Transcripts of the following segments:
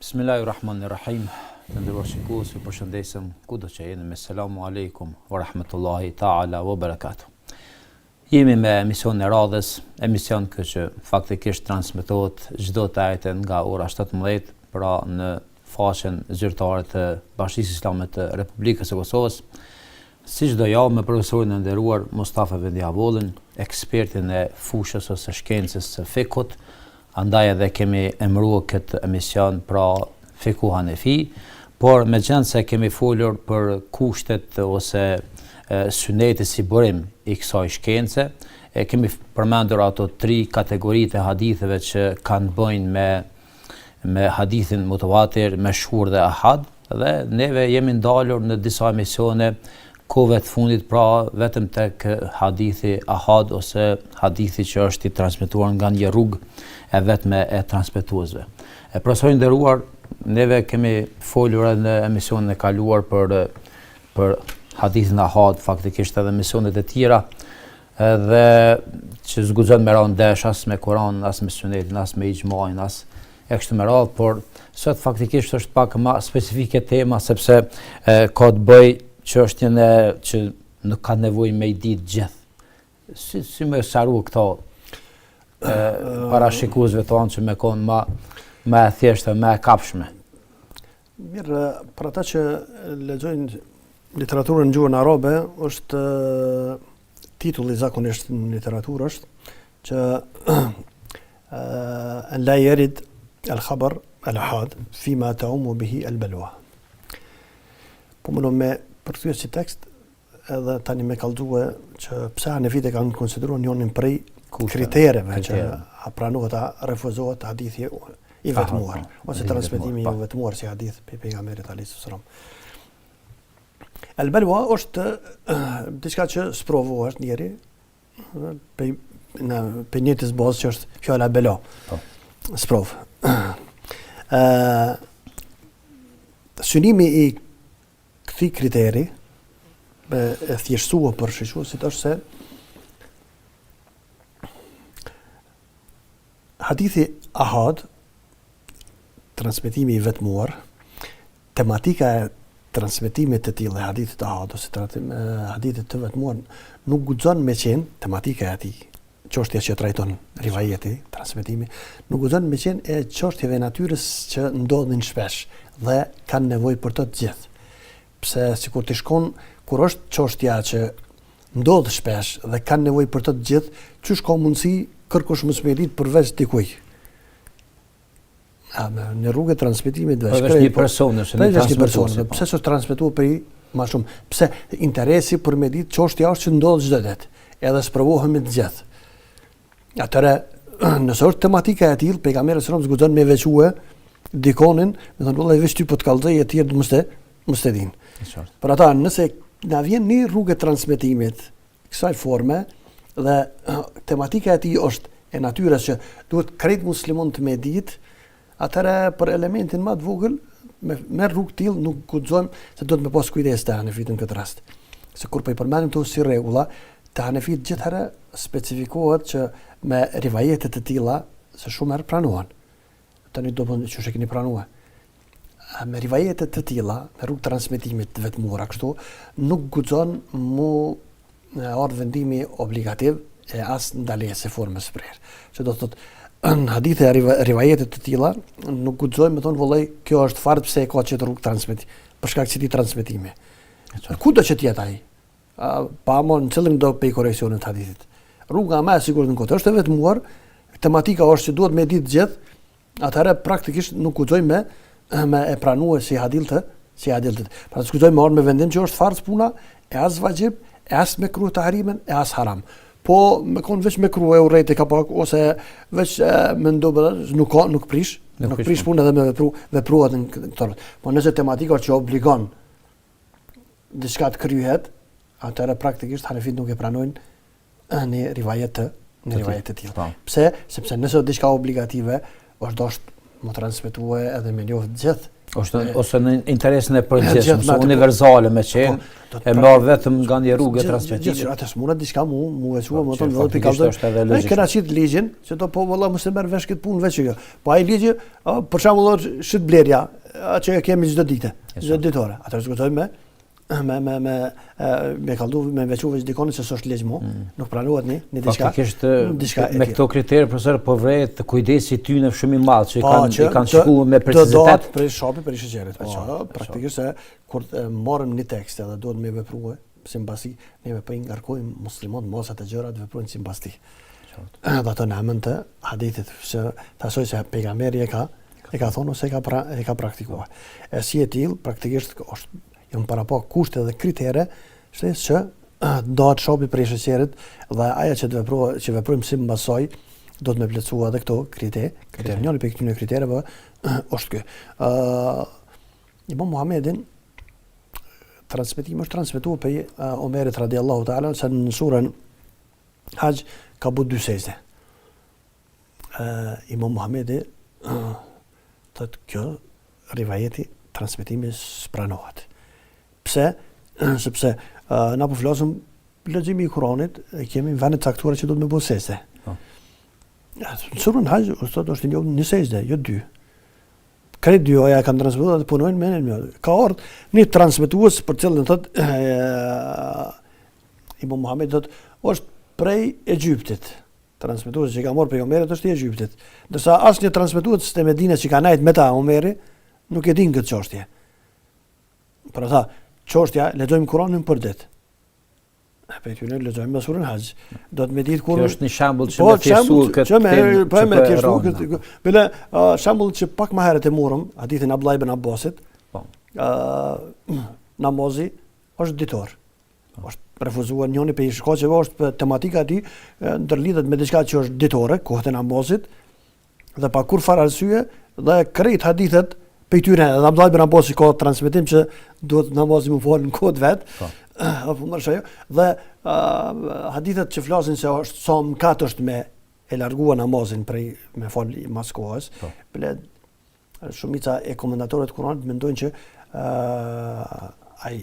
Bismillahirrahmanirrahim. Të nderuar shikues, ju përshëndesim kudo që jeni. Me selamu alaikum wa rahmatullahi ta'ala wa barakatuh. Jemi me emisionin e radhës, emision që faktikisht transmetohet çdo të ajete nga ora 17, pra në faqen zyrtare të Bashkisë Islame të Republikës së Kosovës. Si çdo javë me profesorin e nderuar Mustafa Vendiavollin, ekspertin e fushës ose shkencës së fikut. Andaj edhe kemi emëruar këtë emision pra Fiku Hanefi, por megjithëse kemi folur për kushtet ose syneti si burim i kësaj shkence, kemi përmendur ato 3 kategoritë e haditheve që kanë bëjnë me hadithin mutawatir, meshhur dhe ahad, dhe neve jemi ndalur në disa emisione kohëve të fundit pra vetëm tek hadithi ahad ose hadithi që është i transmetuar nga një rrugë e vetme e transmetuesve. Profesori nderuar, neve kemi folur edhe në emisionin e kaluar për hadithin ahad, faktikisht edhe emisionet e tjera, dhe që zguxon me radhë ndesh as me Kur'anin, as me Sunetin, as me ixhmain, as e kështu me radhë, por sot faktikisht është pak më specifike tema sepse ka të bëjë çështjen që nuk ka nevojë me i ditë gjithë. Si më sharu këto para shikuesve tonë që me konë më e thjeshtë, më e kapshme. Mirë, për ata që lexojnë literaturën në gjuhën arabe, është titulli zakonisht në literaturë është që la yarid al-khabar al-ahad fima ta'umu bihi al-balwa. Po më me përkthyes si tekst edhe tani me kallëzue që pse hanefit e kanë konsideruar njënin prej kritereve që a pranohet a refuzohet hadithi i vetmuar ose transmetimi i vetmuar si hadith pe pejgamberit alayhis salam. Al-balwa është diçka që sprovohet njëri pe një të bazë që është fjala bela. Sprov. Synimi i këtij kriteri e thjeshtësuar për shqiptarit është se hadithi ahad, transmetimi i vetmuar, tematika e transmetimit të tillë hadithit ahad ose hadithit të vetmuar nuk guxon me qenë tematika e atij. Çështja që trajton rivajeti, transmetimi, nuk guxon me qenë e çështjeve natyrës që ndodhin shpesh dhe kanë nevojë për të gjithë. Pse sikur të shkon kur është çështja që ndodh shpesh dhe kanë nevojë për të gjithë, çysh ka mundësi kërkosh mos me ditë përveç dikujt. Në rrugë transmetimit veç një person ose një person, pse s'është transmetuar për më shumë? Pse interesi për me ditë çështja është që ndodh çdo ditë, edhe sprovohemi të gjithë. Atëra nëse është tematika e tillë, pejgamberi sallallahu alajhi wasallam zgjuan me veçue dikonin, me thonë vallai veç ty po të kallzoj e tjerë mos e din. Për ata nëse na vjen një rrugë transmetimit kësaj forme dhe tematika e tij është e natyrës që duhet krejt muslimon të me ditë, atëra për elementin më të vogël me rrugë tillë nuk guxojmë se do të me pas kujdes të hanefit në këtë rast. Se kur po i përmendim to si rregulla, të hanefit gjithherë specifikohet që me rivajete të tilla se shumë herë pranohen. Tani do të çu shekini pranuar. Me rivajete të tilla, me rrugë transmetimit të vetmuara kështu, nuk guxon mu ardh vendimi obligativ e as ndalese formës prerë. Që do të thotë në hadithe rivajete të tilla nuk guxojmë me thonë vallai kjo është fard pse e ka çet rrugë transmetim, për shkak të transmetimi. Kudo që të jetë ai, pa më në cilën do pe korreksionin të hadithit. Rruga më e sigurt në këtë është e vetmuar, tematika është që duhet me ditë gjithë, atëherë praktikisht nuk guxojmë me e pranuar si hadithë, Pra të guxojmë marrë me vendim që është farz puna, e as vajib, e as mekruh tahrimen, e as haram. Po me kon veç mekruh e urrejt e kapak ose veç me ndobë nuk prish punë dhe me vepruat në këtë. Po nëse tematika që obligon diçka të kryhet, atëherë praktikisht hanefit nuk e pranojnë në rivajet të tillë. Pse? Sepse nëse diçka obligative është më transmetue edhe me njohë gjithë. Ose në interesin e përgjithshëm, ose universale me qenë, e marr vetëm nga një rrugë transmetimit. Atës mund diçka mu veçua më tonë vetë pikallë. Ne kena qit ligjin, se do po valla mos e merr vesh këtë punë veç kjo. Po ai ligji, për shembull, shit blerja, atë që kemi çdo ditë, çdo ditore. Atë diskutojmë me kaldu me veçu veç dikonin se s'është ligj më, nuk pranohet një diçka. Faktikisht me këto kritere profesor po vret të kujdesi tyne shumë i madh që kanë shkuar me precizitet për shopi për sheqerit. Po praktikisht se kur marrim një tekst edhe duhet me vepruar simbasi, ne po i ngarkojmë muslimanët mos atë gjëra të veprojnë simbasi. Dhe ato në amën të hadithit se thasoj se pejgamberi e ka thonë ose e ka praktikuar. E si e tillë praktikisht është janë para pa kushte dhe kritere që dohet shopi për sheqerit dhe aja që veprojmë si mbasoj do të me plotësua edhe këto kritere. Njëri për këtyre kritereve është ky. Imam Muhamedin transmetimi është transmetuar për Omerit radiallahu ta'ala se në surën Hajj ka bu 2 sejdë. Imam Muhamedi thotë kjo rivajeti transmetimi s'pranohet. Pse? Sepse na po flasim leximi i Kuranit, kemi vende caktuara që do të më bëjë sejdë. Në surën Hajj është një sejdë, jo 2. Këtë 2 oja kanë transmetuar dhe punojnë me ne. Ka ardhur një transmetues për cilën thotë Imam Muhamedi thotë është prej Egjiptit. Transmetuesi që ka marrë pejgamberit është i Egjiptit. Ndërsa asnjë transmetues te Medinës që ka nejt me ta Omeri nuk e din këtë çështje. Për ata çështja lexojmë Kur'anin për ditë. Apo ti ne lexojmë me surën Hajj. Do të më ditë kur është një shembull që më thjesht këtë temë. Po më thjesht këtë. Bile shembull që pak më herët e morëm hadithin Abdullah ibn Abbasit. Po. Namazi është ditor. Është refuzuar njëri për shkaqeve është tematika e tij ndërlidhet me diçka që është ditore, kohën e namazit dhe pa kur fare arsye dhe krejt hadithet për tyre edhe Abdullah ibn Abbasi ka transmetim që duhet namazi më fal në kohë vet. Apo më shoh dhe hadithet që flasin se është sa mëkat është me e largua namazin prej me fal mas kohës. Bile shumica e komentatorëve të Kuranit mendojnë që ai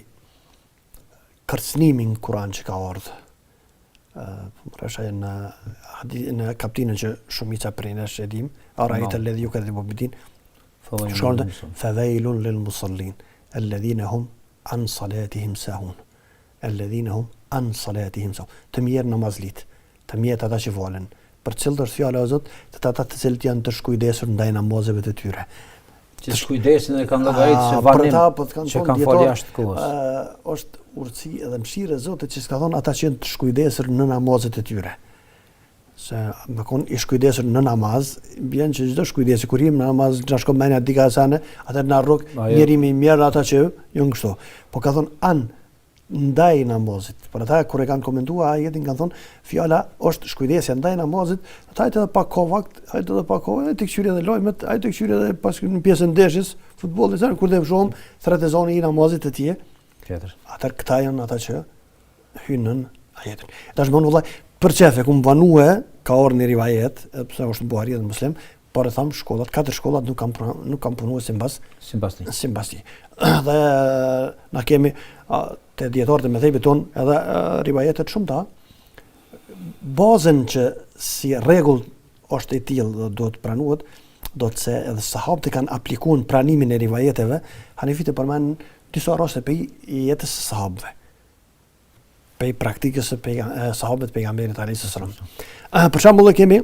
kërcënimin Kur'an që ka ardhur. Rashaj në kaptinën që shumica prej nesh e dim, arajt alladhi yukadhibu bid-din. Fawailun lil musallin alladhina hum an salatihim sahun. Alladhina hum an salatihim sahun. Të mirë namazlit, të mirë ata që valen. Për cilë është fjala e Zotit, të ata të cilët janë të shkujdesur ndaj namazeve të tyre. Që shkujdesin e kanë llogarit se vanim që kanë fal jashtë kohës. Është urtësi edhe mëshirë e Zotit që s'ka thonë ata që janë të shkujdesur në namazet e tyre. Se me kon i shkujdesur në namaz, bjen që çdo shkujdesi kur jemi në namaz, na shkon mendja dika asane, atë na rrok njëri më i mirë ata që janë kështu. Po ka thonë an ndaj namazit. Por ata kur e kanë komentuar ajetin kanë thonë fjala është shkujdesja ndaj namazit, ata edhe pa kohë, edhe pa kohë, të këshyri edhe lojmet, ai të këshyri edhe pas në pjesën ndeshjes, futbollit, kur dhe shohim strategoni i namazit të tij. Tjetër. Ata këta janë ata që hynë në ajetin. Tash më vëllai, për çefe kum vanue ka orë një rivajet, pse është në Buhari dhe Muslim, por e tham shkollat, 4 shkollat nuk kanë punuar sipas tij. Dhe na kemi te dietarët e mëdhej ton edhe rivajetet shumëta. Bazën që si rregull është e tillë do të pranohet, do të se edhe sahabët kanë aplikuar pranimin e rivajeteve, Hanefit e përmend disa raste për jetës së sahabëve. Për praktikës së sahabëve të pejgamberit alayhis salam. Për shembull kemi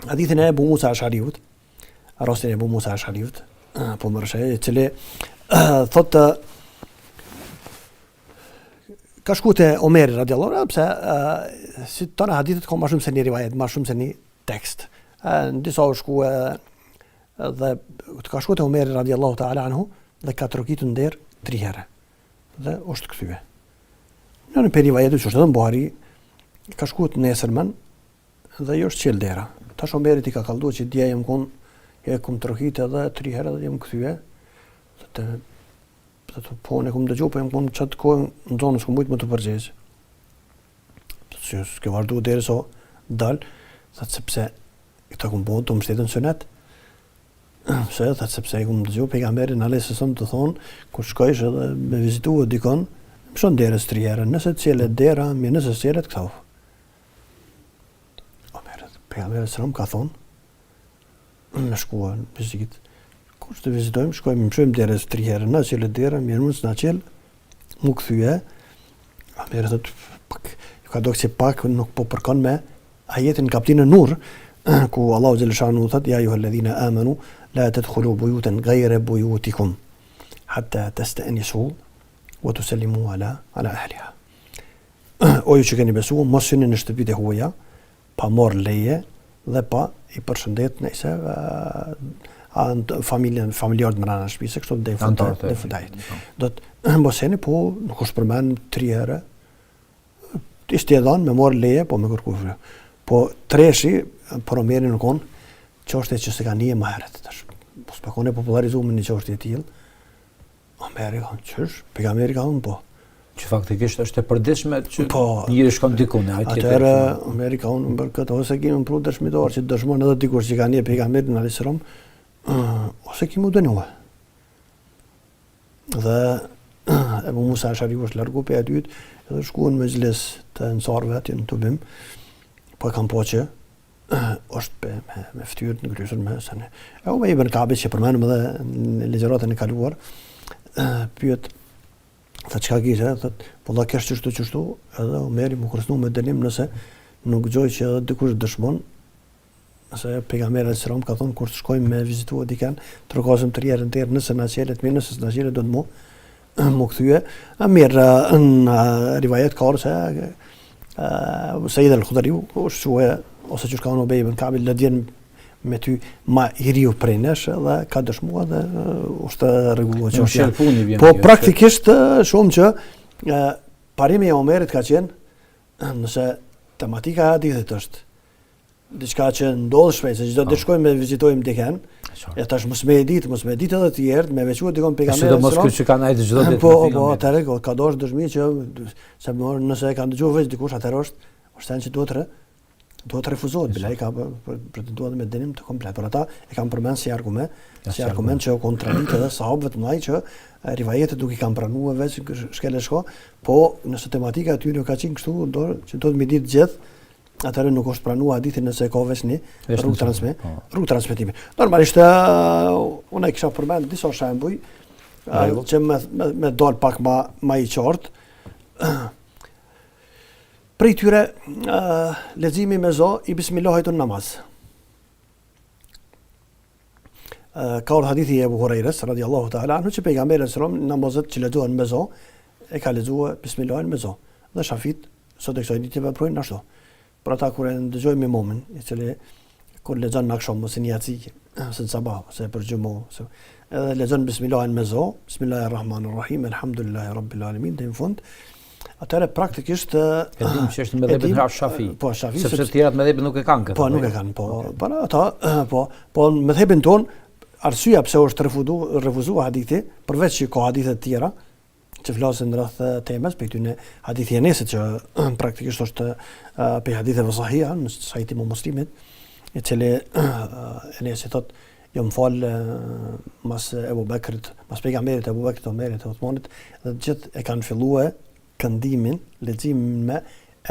hadithin e Abu Musa Ash'ariut, rastin e Abu Musa Ash'ariut, po më rëshë, i cili thotë ka shku te Omeri radiallahu anhu, pse si tona hadithet ka më shumë se një rivajet, më shumë se një tekst. Në disa u shku dhe ka shku te Omeri radiallahu ta'ala anhu dhe ka trokitur nder 3 herë. Dhe është kthye. Në për rivajetet që është edhe në Buhari, ka shku të nesërmen dhe jo është qelë dera. Tash Omerit i ka kalduar që dje jem kun trokit edhe 3 herë dhe jem kthye. Po ne kum dëgju, po jem kun çat kohë në zonë s'ku mujt më të përgjigj. S'ke vazhdu derisa dal, sepse këta kum bëu të mbështetën sunet. Se thot sepse e kum dëgjuar pejgamberin alayhis salam të thonë kur shkojsh edhe me vizitua dikon, mshon derës 3 herë, nëse të cilet dera, mirë nëse cilet këto. Pejgamberi sallam ka thonë me shkuar në vizitë. Kur të vizitojmë, shkojmë mshojmë derës 3 herë, në cilet dera, mirë mos na qel, mu kthye. Pejgamberi thot pak, ju ka dokë se pak nuk po përkon me ajetin kapitullin Nur, ku Allahu xhalla shanu thot ja ayyuhalladhina amanu la tadkhulu buyutan ghayra buyutikum hatta tasta'nisu wa tusallimu ala ahliha. O ju që keni besuar, mos hyni në shtëpitë e huaja pa marrë leje dhe pa i përshëndet nëse familjarët mbrana shtëpisë, kështu deri në fundajt. Do të mos heni, po nuk është përmend 3 herë. Ishte e dhanë me marrë leje, po me kërkuar. Po treshi për Omerin nuk on çështje që se ka nije më herët tash. Po s'pakon e popularizuar në çështje të tillë. Omeri ka qysh, pejgamberi ka thonë po. Që faktikisht është e përditshme që njëri shkon diku në ajtë tjetër. Atëherë Omeri ka thonë për këtë ose kemi pru dëshmitar që dëshmon edhe dikush që ka nije pejgamberin alayhis salam, ose kemi u dënuar. Dhe Ebu Musa Ashariu është largu pe aty edhe shkuan në mezhles të ansarëve aty në Tubim. Po e kam po që është me ftyrë në kryesur me sene. E u me Ibn Kabi që përmenëm edhe në ligjëratën e kaluar, pyet, thët çka kishe, thët, po la kesh qështu, edhe Omeri më kërcnu me dënim nëse nuk gjoj që edhe dikush dëshmon, nëse pejgamberi alayhis salam ka thonë kur të shkojmë me vizitua diken, të rrokosim 3 herë në tërë, nëse na qelet mirë, nëse s'na qelet do të mu kthye. Mirë, në rivajet ka orë se Sejid al-Khudariu ose që shka unë Ubej ibn Kabi lëdjen me ty ma i riu prej nesh dhe ka dëshmua dhe është rregullua çështja. Po praktikisht shumë që parimi e Omerit ka qenë nëse tematika e hadithit është diçka që ndodh shpejt, se çdo të shkojmë me vizitojmë diken, e tash mos me ditë edhe të tjerë, me veçuar dikon pejgamberin. Sidomos kjo që kanë ajtë çdo ditë. Po atëherë ka dosh dëshmi që se nëse e kanë dëgjuar veç dikush atëherë është thënë që duhet të refuzohet, bila i ka pretenduar me dënim të komplet. Por ata e kanë përmend si argument që kontradiktë edhe sahabëve të mëdhenj që rivajetet duke i kanë pranuar veç shkelë shko, po nëse tematika aty nuk ka qenë kështu, që do të mi ditë gjithë, atëherë nuk është pranuar hadithin nëse ka veç një rrugë transmetimi. Normalisht unë e kisha përmend disa shembuj që me dal pak ma i qartë. Prej tyre leximi me zo i bismillahit në namaz. Ka ardhur hadithi e Abu Hurairës radhiyallahu ta'ala anhu që pejgamberi sallallahu alaihi wasallam namazet që lexohen me zo e ka lexuar bismillahin me zo. Dhe shafit sot e kësaj ditë veprojnë ashtu. Për ata kur e dëgjojmë imamin, i cili kur lexon në akşam ose në yaci, ose në sabah, ose për xhumo, edhe lexon bismillahin me zo, bismillahirrahmanirrahim, alhamdulillahi rabbil alamin deri në fund. Atëherë praktikisht e dim që është mëdhëbin Shafi. Po Shafi, sepse të tjerat mëdhëbin nuk e kanë këtë. Po nuk e kanë, para ata, po mëdhëbin ton arsyeja pse është refuzuar hadithi, përveç që ka hadithe të tjera që flasin rreth temës, për këtyre hadithi Enesit që praktikisht është për haditheve sahiha në sajtin e Muslimit, i cili Enesi thotë jo më fal mas Ebu Bekrit, mas pejgamberit Ebu Bekrit, Omerit, Uthmanit, dhe gjithë e kanë filluar këndimin, leximin me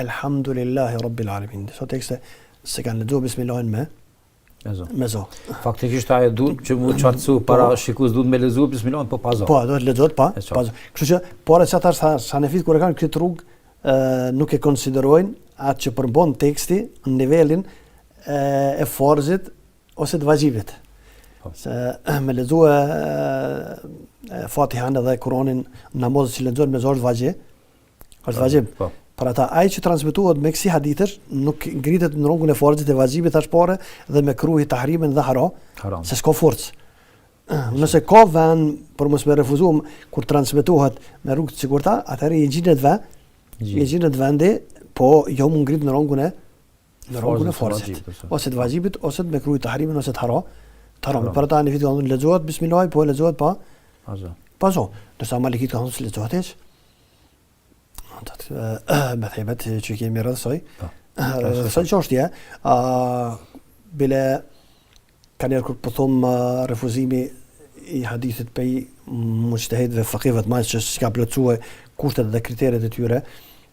Elhamdulillahi Rabbil Alamin. Sot tekste se kanë lexuar bismillahin me zo. Faktikisht ajo duhet që mu çartsu para shikues duhet me lexuar bismillahin po pa zo. Po, do të lexohet pa zo. Kështu që para që ata sanefit kur e kanë këtë rrugë nuk e konsiderojnë atë që përbën teksti në nivelin e forzit ose të vajibit. Se me lexuar Fatihan dhe Kur'anin namaz që lexohet me zo është vajib. Është vajib. Për ata ai që transmetohet me kësi haditësh nuk ngritet në rrugën e forzit e vajibit tash pore dhe me kruhi tahrimin dhe haram. Se s'ka forcë. Nëse ka vend për mos me refuzuar kur transmetohet me rrugë të sigurta, atëherë i gjinet vendi, po jo mund ngrit në rrugën e forzit. Ose të vajibit, ose të me kruhi tahrimin, ose të haram. Për ata në fitë kanë lexohet bismillah, po lexohet pa zo. Ndërsa Malikit kanë thënë lexohet hiç. Me thebet që kemi rrësoj. Rrësoj çështje, bile ka njerë kur po thom refuzimi i hadithit pej mujtehidëve fakive të majtë që s'ka plotësue kushtet dhe kriteret e tyre,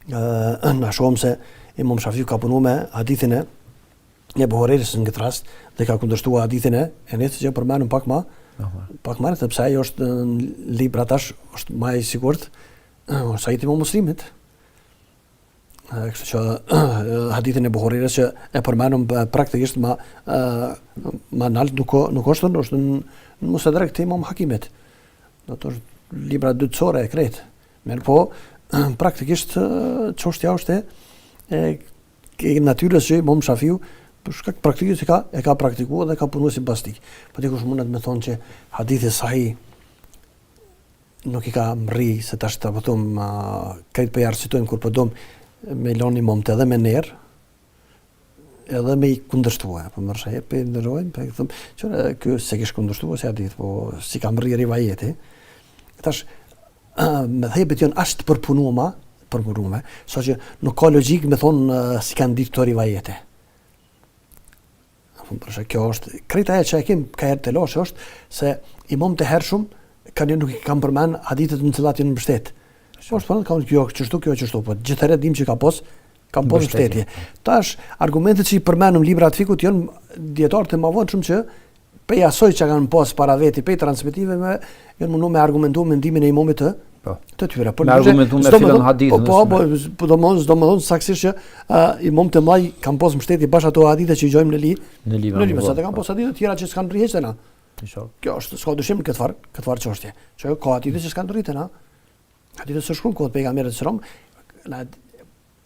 na shohëm se Imam Shafiu ka punu me hadithin e Ebu Hurajrës në këtë rast dhe ka kundërshtuar hadithin e Enesit që përmenëm pak më herët, sepse ai është në libra tash është më i sigurt sa i Imam Muslimit. Kështu që hadithin e Ebu Hurajrës që e përmenëm praktikisht ma nalt nuk është në Mustadrak të Imam Hakimit. Do të është libra dytësore e krejt. Mirë po, praktikisht çështja është e natyrës që Imam Shafiu për shkak praktikës e ka praktikuar dhe ka punuar sipas tij. Po dikush mundet me thonë që hadithi sahih nuk i ka mri se tash ta them këtë për arsitojmë kur po dom me loni momte edhe me ner edhe me i kundërshtuar. Po më rshaj pe ndrojmë, pe them që ky se kish kundërshtuar se hadith, po si ka mri rivajeti. Tash me dhebet janë ashtë përpunuar, so që nuk ka logjik me thonë si kanë ditë këto rivajete. Përse kjo është, krejt ajo që e kem ka herë të lashë është se imam të hershëm nuk i kam përmend hadithet në cilat janë mbështet. Po është thonë kjo çështu, po gjithëherë dim që ka pas mbështetje. Tash argumentet që i përmendëm librat fikut janë dietarë të mëvonshëm që pe asoj që kanë pas para veti, pe transmetiveve janë mundu me argumentu mendimin e imamit të tyre. Me argumentu me filan hadithën. Po domethënë saktësisht që imam të maj kanë pas mbështetje bash ato hadithe që i gjojmë në libra. Sa të kanë pas hadithe tjera që s'kan rriheqë na. Kjo është s'ka dyshim këtë farë çështje. Që ka hadithe që s'kan rriheqë na. Hadithe së shkruan kohët pejgamberit sallallahu alajhi wasallam,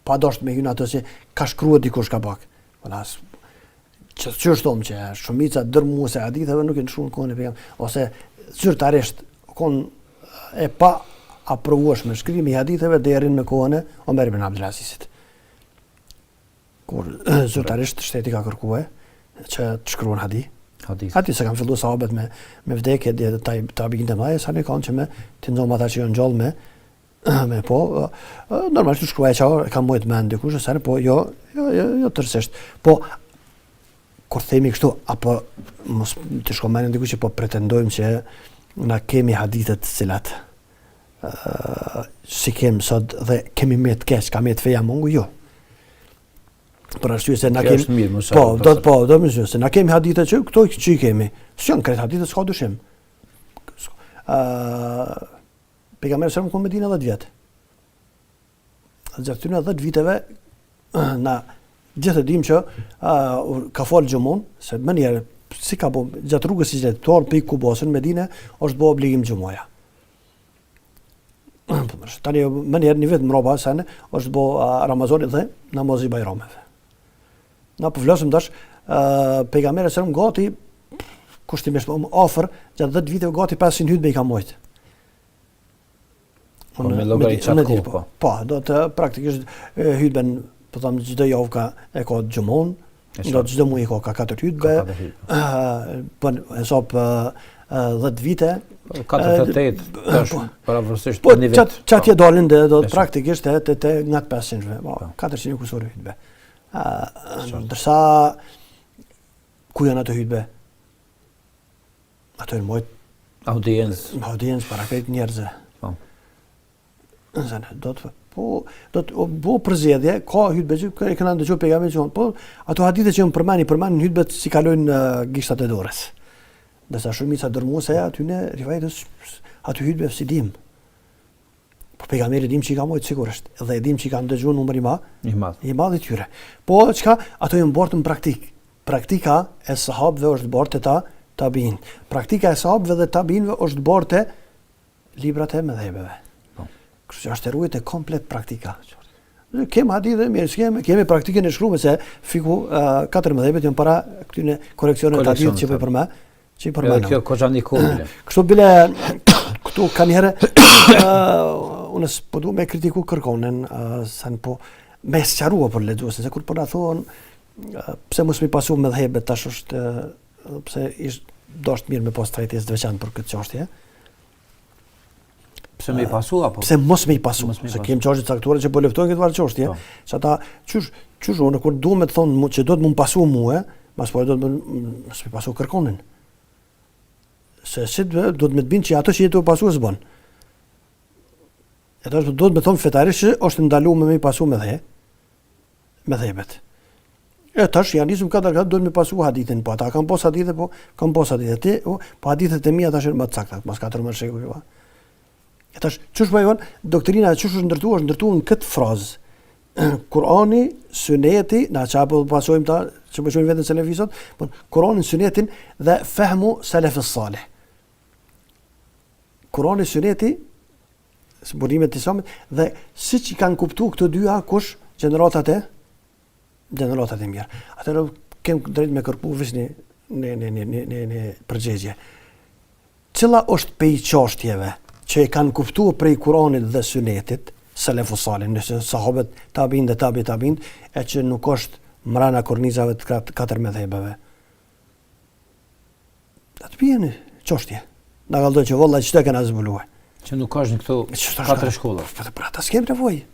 pa dosht me hyn ato se ka shkruar dikush ka bak. Valas që thom që shumica dërmuese haditheve nuk e shkruan kohën e pejgamberit ose zyrtarisht e pa aprovueshme shkrimi i haditheve deri në kohën e Omer ibn Abdul Azizit. Kur zyrtarisht shteti ka kërkuar që të shkruan hadith. Hadith se kanë filluar sahabët me vdekje dhe tabiin të mëdha, sa ne kanë që me të nxomma ata që janë gjallë me po normalisht shkruaj çao ka mujt mend dikush se po jo tërësisht. Po kur themi kështu apo mos të shkojmë dikush që po pretendojmë që na kemi hadithet të cilat si kemi sot dhe kemi me të keq, ka me të feja mungu, jo. Për arsye se na kemi do të më se na kemi hadithe që këto që i kemi. S'janë kretë hadithe s'ka dyshim. Pejgamberi sallallahu alajhi wasallam në Medinë 10 vjet. Gjatë këtyre 10 viteve na gjithë dim që ka fol xhumon, se më njëherë si ka bo gjatë rrugës së Hijretit pe Kubosën në Medinë është bë obligim xhumoja. Tani më njëherë një vit mbrapa sa ne është bë Ramazani dhe namazi i Bajrameve. Na po vlosëm tash pejgamberi sallallahu gati kushtimisht ofër gjatë 10 viteve gati 500 hutbe i ka mujt. Po me llogarit çfarë po do të praktikisht hutben po them çdo javë e ka xhumon, do çdo muaj ka 4 hutbe. Po hesop 10 vite 48 tash pavarësisht për një vit. Çatje dalin do praktikisht te ngat 500, 400 kusur hutbe. Ndërsa ku janë ato hutbe? Ato janë mojt audiencë para këtë njerëzve. Do të përzjedhje, ka hutbe që kanë ndëgjuar pejgamberin që po ato hadithe që përmendin hutbet si kalojnë gishtat e dorës. Ndërsa shumica dërmuese aty në rivajetës aty hutbe si dim. Po pejgamberi dim që i ka mojt sigurisht, dhe dim që i kanë dëgjuar numër i madh i tyre. Po çka ato janë bërë në praktik. Praktika e sahabëve është bërë te tabiin. Praktika e sahabëve dhe tabiinëve është bërë te librat e mëdhëve. Kështu që është e ruajtur komplet praktika. Kemi hadithe mirë, kemi praktikën e shkruar se fiku 4 mëdhëvet janë para këtyre koreksioneve të hadithit që po përmend. Kjo koxhani kohë. Kështu bile këtu kanë herë unë po du me kritiku kërkonen sa po me sqarua për lexuesin se kur po na thon pse mos mi pasu mëdhëvet tash është pse dosh mirë me pas trajtesë të veçantë për këtë çështje. Pse më i pasu apo? Pse mos më i pasu? Se kem çështje caktuara që po luftojnë këtë varë çështje. Sa ata çush unë kur duam të thonë që do të më pasu mua, mas po do të pasu kërkonin. Se si do të me të bind që ato që jetu pasu e zbon. E do të me thonë fetarisht që është ndalu me pasu me dhebet. E tash janë nisëm katër do të me pasu hadithin, po ata kanë pos hadithe, po kanë pos hadithe. Po hadithet e mia tash janë më të sakta, mas 14 shekuj. E tash, çush bëjon doktrina çush është ndërtuar në këtë frazë. Kurani, Suneti, na çapo pasojmë ta, që bëjmë vetëm selefisot, po Kurani, Sunetin dhe fehmu selefis salih. Kurani, Suneti, burimet e Islamit dhe siç I kanë kuptuar këto dyja kush gjeneratat e mirë. Atëherë kem drejt me kërku veç në përgjigje. Cila është pej çështjeve që e kanë kuptuar prej Kuranit dhe Sunetit, selefus salih, nëse sahabët tabiin dhe tabiin, e që nuk është mrana kornizave të katër medhebeve. Atë pjeni çështje. Na kallëdojnë që valla çdo kanë zbuluar. Që nuk është në këto katër shkolla. Për ata s'kem nevojë.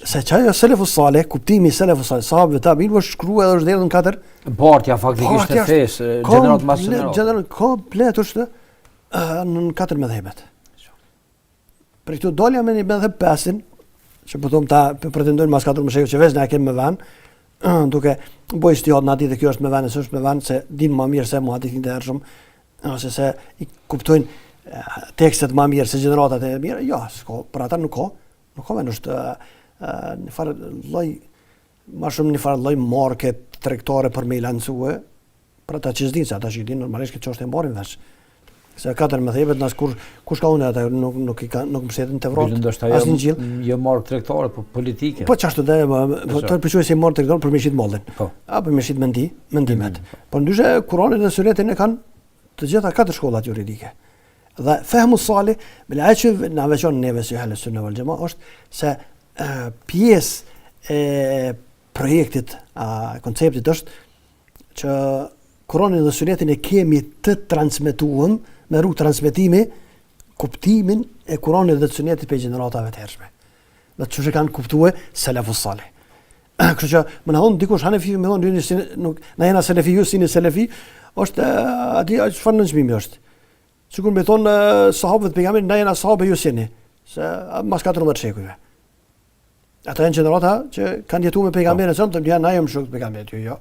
Se çajo selefus salih, kuptimi I selefus salih, sahabëve tabiin është shkruar edhe është dhënë në katër bartja faktikisht e fesë, gjenerat mas gjenerat komplet është në katër medhebet. Për këtu dolja me një medheb pesin, që po thom ta pretendojnë mas 4 shekuj që veç na kemë me vën, duke boj stihot në aty dhe kjo është me vën, se është me vën se din më mirë se muhadithin të hershëm, ose se I kuptojnë tekstet më mirë se gjeneratat e mira. Jo, për ata nuk ka vën, është një farë lloj më shumë një farë lloj market tregtare për me lancue, për ata që s'dinë se ata që dinë normalisht këtë çështje mbarin vesh. Se katër medhebet nas kush ka unë ata nuk mbështeten te vrot. As një gjë. Jo marr tregtare, po politike. Po çashtu dhe po të përshoj se marr tregtare për me shit mollën. Po. Apo me shit mendimet. Po ndyshe Kurani dhe Sunetin e kanë të gjitha katër shkollat juridike. Dhe fehmu salih, me lajë që na veçon neve si Ahlus Sunna wal Jamaa është se pjesë e projektit, konceptit është që Kurani dhe Sunetin e kemi të transmetuar me rrugë transmetimi kuptimin e Kuranit dhe Sunetit për gjeneratave të hershme. Dhe çu kanë kuptuar selefus salih. Kështu që më na thon dikush hanefi, më thon nuk na jena selefi, ju si selefi, është aty çfarë nënçmimi është. Sikur më thon sahabët pejgamberit, na jena sahabë ju sini, se mas 14 shekujve. Ata janë gjenerata që kanë jetuar me pejgamberin son, të janë na jam shok pejgamberit, jo.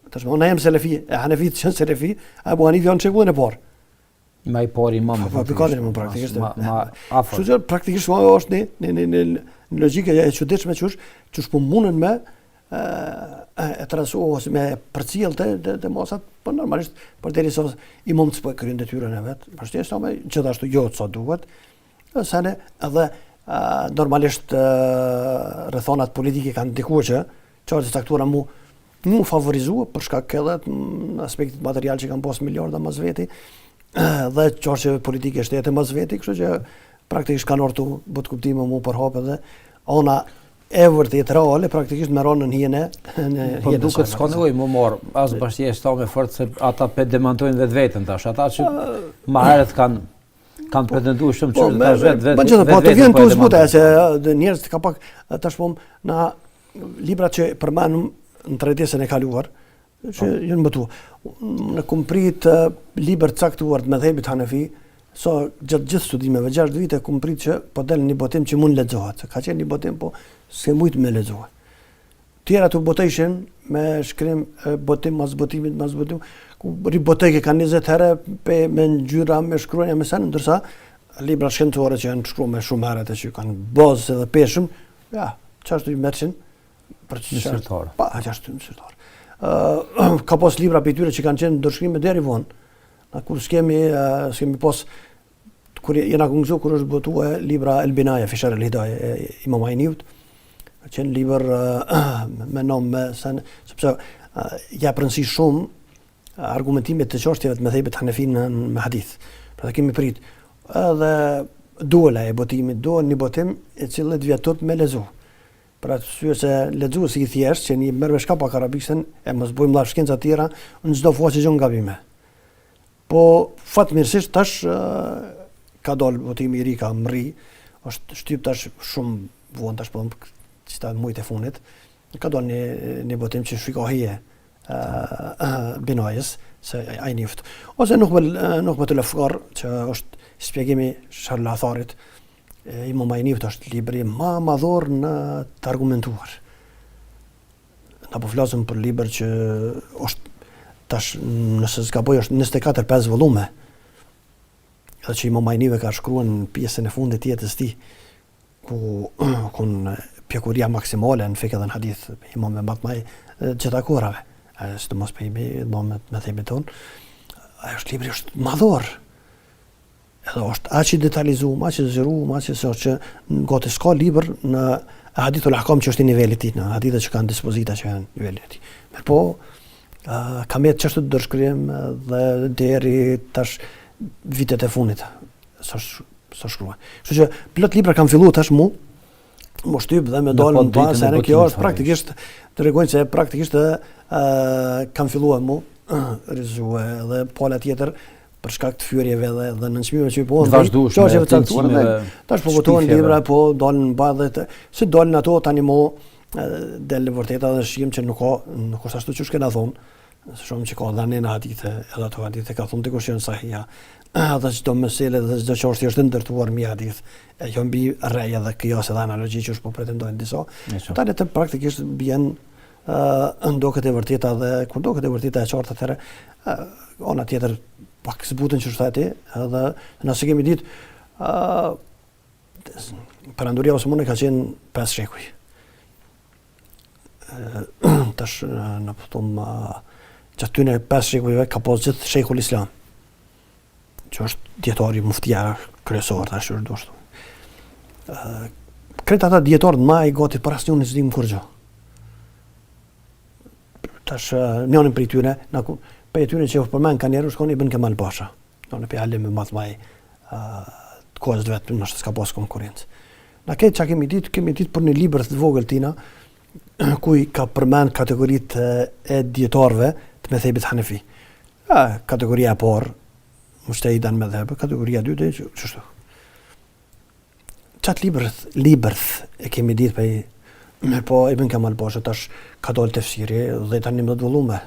Tash më na jam selefi, e hanefit që selefi, Abu Hanifa janë çekullën e parë. Ma I pari imam. Po pikën më praktikisht. Ma afër. Kështu që praktikisht është në logjikë e çuditshme që po mundën me e trasu ose me përcjell të mosat, po normalisht përderisa imam të kryen detyrën e vet. Pastaj sa më gjithashtu jo sa duhet. Sa ne edhe normalisht rrethonat politike kanë ndikuar që çfarë caktuara mu favorizua për shkak edhe në aspektit material që kanë pas miliarda mas veti dhe çështje politike shtete mas veti, kështu që praktikisht kanë ortu but kuptime mu për hap edhe ona e vërtet reale praktikisht me ronën hijen po duket s'ka nevojë më marr as bashkësia sta me forcë se ata pe demantojnë vetveten tash, ata që më herët kanë pretenduar shumë që tash vetë. Po të vjen tu zbuta se njerëz ka pak tash po na librat që përmendëm në tretjesën e kaluar, që janë mbëtu. Në kumprit libër caktuar të medhebit Hanefi, gjatë gjithë studimeve, 6 vite kumprit që po del një botim që mund lexohet. Ka qenë një botim, po s'ke mujtë me lexohet. Tjera të botojshin me shkrim botim mas botimit, ku riboteke kanë 20 herë me ngjyra, me shkruajnë me sen, ndërsa libra shkencore që janë shkruar me shumë herë që kanë bazë edhe peshëm, ja, çfarë I merrshin për çfarë? Pa, ashtu mësyrtar. Ka pas libra për tyre që kanë qenë ndërshkrime deri vonë. Na kur s'kemi pas kur jena konguzuar kur është botuar libra El Binaya fi Sharh al-Hidayah Imam Ainiut. Ka qenë libër me nom sepse ja pransi shumë argumentimet të çështjeve të mëdhëbet Hanefi me hadith. Pra kemi prit edhe dola e botimit, një botim e cili vjetot me lezu. Pra arsye se lexuesi I thjesht që një merr me shkapa arabikën e mos bëjmë lla shkenca të tjera në çdo fushë që gabime. Po fatmirësisht tash ka dal votimi I ri ka mri, është shtyp tash shumë vonë tash po çita muajt e fundit. ka dalë një botim që shikohije binajës, se ai nift. Ose nuk më të lëfgar që është shpjegimi Sharlatharit, Imam Ajnift është libri ma madhor në të argumentuar. Na po flasëm për libër që është tash, nëse s'gaboj, është 24-5 volume. Edhe që Imam Ajnive ka shkruar në pjesën e fundit të jetës tij, ku pjekuria maksimale në fikë dhe në hadith, imam e matmaj gjitha kurave. Së të mos për me themi tonë, ajo është libri është madhor. Edhe është aq i detalizuar, aq i zgjeruar, aq i sot që gati s'ka libër në hadithul ahkam që është i nivelit tij, në hadithet që kanë dispozita që janë nivelit tij. Mirpo ka me çështë të dërshkrim dhe deri tash vitet e fundit sa shkruan. Kështu që plot libra kanë filluar tash më shtyp dhe me dalë në pas, se kjo është praktikisht të regojnë se praktikisht kanë filluar mu rizue dhe pala tjetër për shkak të fyerjeve dhe nënçmimeve që po vazhdueshme dhe tash po votohen libra, po dalin mbadhet, si dalin ato tani mo del vërteta dhe shihim që nuk është ashtu që shkena thonë, shumë që ka dhënë në hadithe, edhe ato hadithe ka thonë dikush janë sahiha. Dhe çdo mesele dhe çdo çështje është ndërtuar mbi hadith. Jo mbi rreja dhe qiyase dhe analogji që po pretendojnë disa. Tani të praktikisht bien ndoket e vërteta dhe kur ndoket e vërteta e qartë atëherë ona tjetër pak zbuten që thotë edhe nëse kemi ditë perandoria osmane ka qenë 5 shekuj. Tash në potom gjatë tyne 5 shekujve ka pas gjithë shekull islam, që është djetari muftia kryesor, tash është doshtu. Kretë ata djetarët ma i gati për asnjë në zdim kur gjë. Tash njënin për i tyre, për i tyre që përmen ka njerë, shkon Ibn Kemal Pasha. Në për alim me matë maj të kohës dhe vetë, nështë s'ka pas konkurencë. Na këtë që kemi ditë për një libër të vogël tina, kuj ka përmen kategoritë e djetarëve të methebit Hanefi. Kategoria e parë, mushtehidan me dhebë, kategoria 2 dhe qështu. Qatë libërth e kemi ditë për me po Ibn Kemal Pasha tash ka dalë tefsiri 10-11 volume.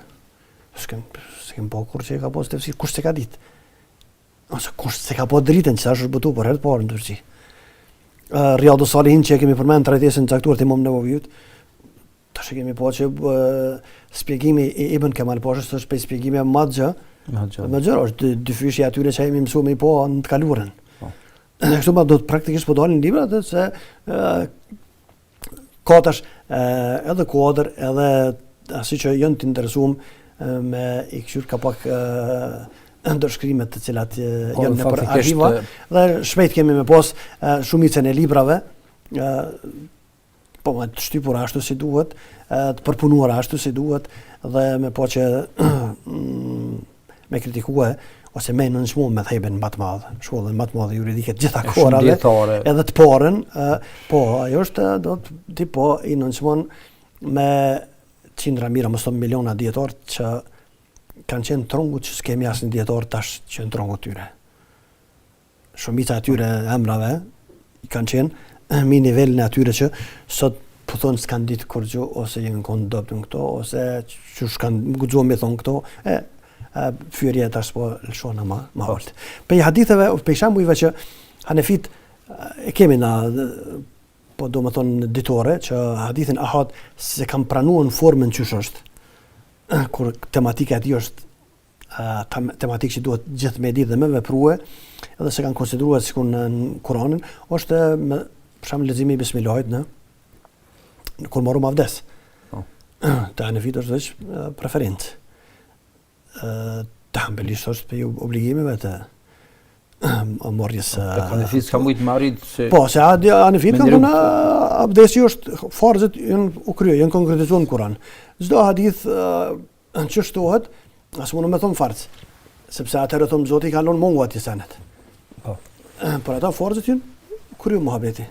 S'kem po kur që ka pas tefsiri, kush se ka ditë? Ose kush se ka po dritën që është bëtu për herë parë në Turqi. Riyadu Salihin që kemi përmen të rejtesën caktuar të Imam Nevovijut, tash kemi po që spjegimi i Ibn Kemal Pashës është për spjegimi e madgjë, është dy fyshje atyre që jemi mësu me i po në të kalurën. Kështu ma do të praktikisht po dalin libra dhe se ka tash edhe kuadër edhe asi që jënë të interesum me i këshur ka pak ndërshkrimet të cilat janë në për arhiva dhe shpejt kemi me pos shumicën e librave po me të shtypur ashtu si duhet, të përpunuar ashtu si duhet dhe me po që me kritikue ose me nënçmu me thejben më të madhë, shkollën më të madhë juridike gjitha korave, edhe të parën, po, ajo është do të po i nënçmon me qindra mira, më sot miliona djetarë që kanë qenë trongut që s'kemi asë një djetarë tash që në trongut tyre. Shumica atyre emrave kanë qenë mi nivelin e atyre që sot po thonë s'kanë ditë kur gjë, ose jenë konë doptë në këto, ose që shkanë guxuar me thonë këto, fyërje tash po lëshona ma oltë. Pe i haditheve, pe i shembujve që Hanefit e kemi na, po do më thonë ditore, që hadithin ahad se kam pranuar në formën qysh është, kur tematika e tij është tematikë që duhet gjithë me ditë dhe me veprue, edhe se kanë konsideruar sikur në Kur'anin, është me për shembull leximi i bismillahit në kur marrum avdes. Te Hanefit është veç preferencë. Të Hanbelisht është për obligimeve të morjes. Hanefit s'ka mujt marrit se po, se Hanefit kanë thonë abdesi është farzet janë u krye, janë konkretizuar në Kur'an. Çdo hadith që shtohet, as mund të them farz, sepse atëherë thon Zoti ka lënë mungu atij senet. Po. Por ata farzet janë krye muhabeti.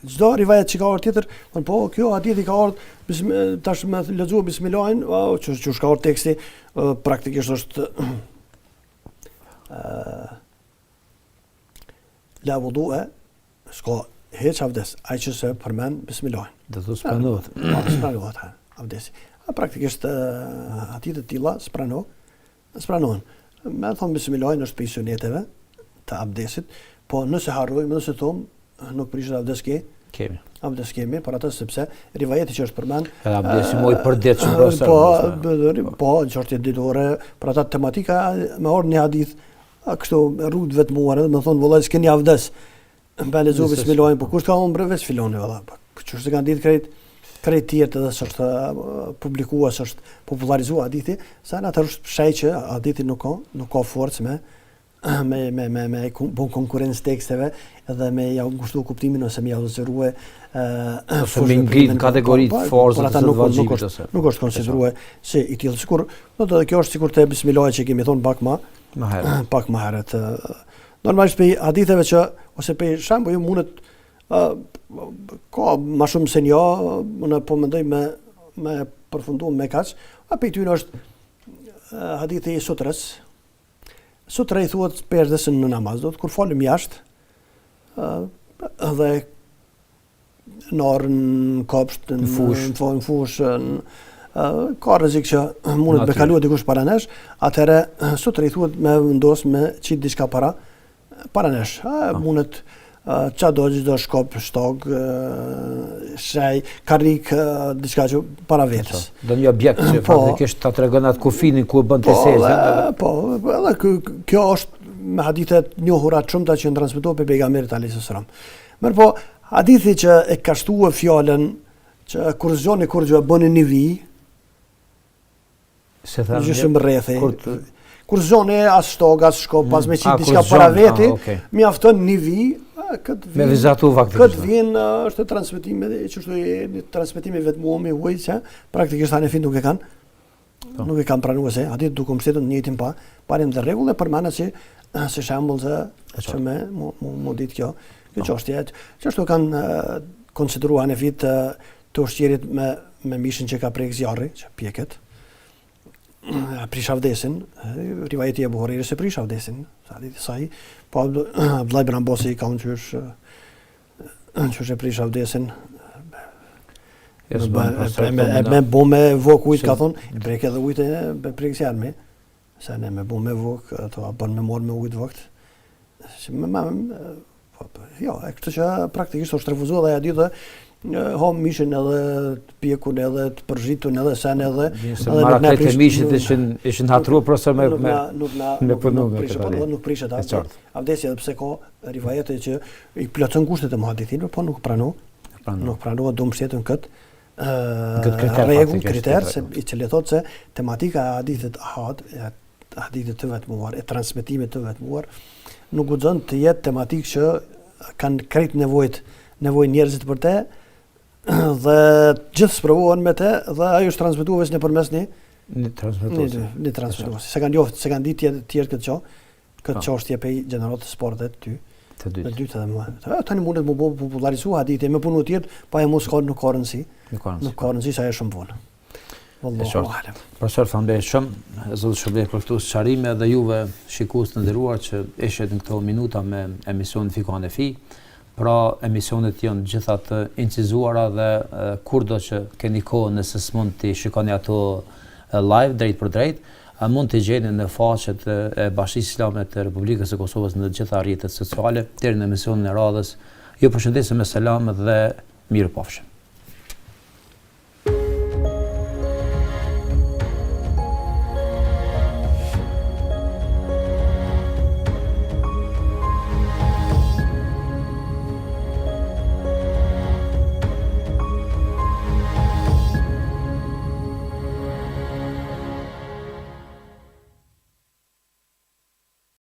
Çdo rivajet që ka ardhur tjetër, po kjo hadithi ka ardhur tash me lexuar bismillahin, që ka ardhur teksti praktikisht është la wudu'a, s'ka heq avdes, ai që se përmend bismillahin. Do të spranohet. Spranohet avdesi. Praktikisht aty të tilla spranohen. Me thonë bismillahin është për suneteve të abdesit, po nëse harrojmë, nëse thomë nuk prishet avdes kemi. Abdes kemi, për atë sepse rivajeti që është përmend. Edhe abdesi moj për ditë shumë po, në çështje ditore, për atë tematika me orë një hadith, kështu rrugë vetmuar, edhe më thonë vëllai s'keni avdes. Me lezu bismillahin, po kush ka unë veç filoni valla. Që është kanë ditë krejt tjerë edhe s'është publikuar, s'është popularizuar hadithi, sa në atë është shaj që hadithi nuk ka forcë me bon konkurrencë teksteve edhe me ja ngushtu kuptimin ose me ja zëruar ose me ngrit kategoritë forcë të vazhdimit ose nuk është konsideruar se i tillë sikur do të kjo është sikur te bismillahi që kemi thonë pak më herët normalisht pe haditheve që ose pe shembull ju mundet ka më shumë se një unë po mendoj me përfunduar me kaq apo ty është hadithi i sutrës. Sutra i thuhet perdesën në namaz, do të kur falim jashtë, dhe në orën kopsht, në fush, ka rrezik që mundet me kaluar dikush para nesh, atëherë sutra i thuhet me vendos me qit diçka para nesh. Mundet çdo çdo shkop, shtog, shaj, karrik, diçka që para vetes. Do një objekt që faktikisht ta tregon atë kufinin ku bën të sezën. Po, edhe kjo është me hadithet njohura të shumta që transmetohen pe pejgamberit alayhis salam. Mirë po, hadithi që e ka shtuar fjalën që kur zgjoni kur gjë bëni një vi, se tha gjysmë rrethi. Kur zgjoni as shtog, as shkop, pas me qit diçka para veti, mjafton një vi. Me vizatu faktikisht. Këtë vin është transmetimi që është transmetimi vetmuami huaj që praktikisht tani nuk e kanë pranuar se aty duke mbështetur në njëjtin parem të rregull dhe përmana se shembull që më ditë kjo çështje që ashtu kanë konsideruar në vit të ushqyerit me mishin që ka prek zjarri, që pjeket. Prish avdesin, rivajeti e Buhariut se prish avdesin, saj, po Abdullah ibn Abasi ka unë qysh e prish avdesin, me bo me vok ujt, ka thonë, i prek edhe ujt e prek zjarmi, se ne me bo me vok, ato bën me morë me ujt vokt, jo, e këtë që praktikisht është refuzuar dhe ja ditë hom mishin edhe të pjekun edhe të përzhitun edhe sen edhe maraklet e mishit ishin hatruar profesor me punu nuk prishet avdesi edhe pse ka rivajete që i plotson kushtet e muhadithinëve po nuk pranohet do mbështetën këtë rregull kriter se i cili thotë se tematika e hadithit ahad hadithit të vetmuar e transmetimit të vetmuar nuk guxon të jetë tematikë që kanë krejt nevojë njerëzit për te dhe gjithë sprovohen me te dhe ajo është transmetuar vetëm nëpërmes një transmetues. Se kanë ditë tjerë këtë çështje pe gjenerat të sportit të dytë edhe më. Tani mundet më bëu popularizua hadithi me punu tjetër, pa e mos nuk ka rëndësi. Nuk ka rëndësi sa është shumë vonë. Wallahu a'lam. Profesor Fambe shumë, zot shpëlbej për këto sqarime dhe juve shikues të nderuar që ishet në këto minuta me emisionin Fikon e Fi. Pra emisionet janë gjitha të incizuara dhe kurdo që keni kohë nëse s'mund të shikoni ato live drejt për drejt, mund të gjeni në faqet e Bashkisë Islame të Republikës së Kosovës në gjitha rrjetet sociale deri në emisionin e radhës. Ju përshëndesim me selam dhe mirupafshim.